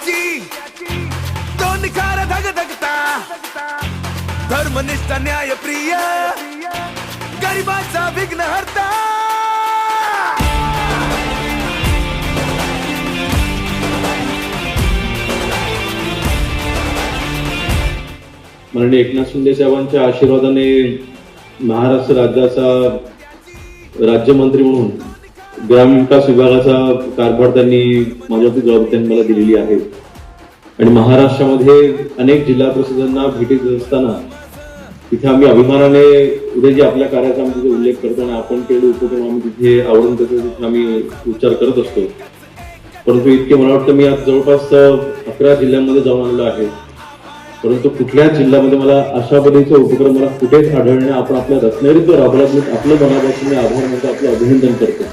सत्याची तो निखारा धगधगता धर्मनिष्ठ न्यायप्रिय गरिबाचा विघ्नहर्ता माननीय एकनाथ शिंदे साहेबांच्या आशीर्वादाने महाराष्ट्र राज्याचा राज्यमंत्री म्हणून ग्रामीण विकास विभागाचा कारभार त्यांनी माझ्यावरती जबाबदारी मला दिलेली आहे आणि महाराष्ट्रामध्ये अनेक जिल्हा परिषदांना भेटी देत असताना तिथे आम्ही अभिमानाने उद्या जे आपल्या कार्याचा आम्ही तिथे उल्लेख करतो आणि आपण केलेले उपक्रम आम्ही तिथे आवडून तिथे आम्ही उच्चार करत असतो. परंतु इतके मला वाटतं मी आज जवळपास 11 जिल्ह्यांमध्ये जाऊन आलेलो आहे. परंतु कुठल्याच जिल्ह्यामध्ये मला अशा पद्धतीचे उपक्रम मला कुठेच आढळणे आपण आपल्या रत्नागिरीत राबवल्यात आपलं मनापासून मी आभार मानतो, आपलं अभिनंदन करतो.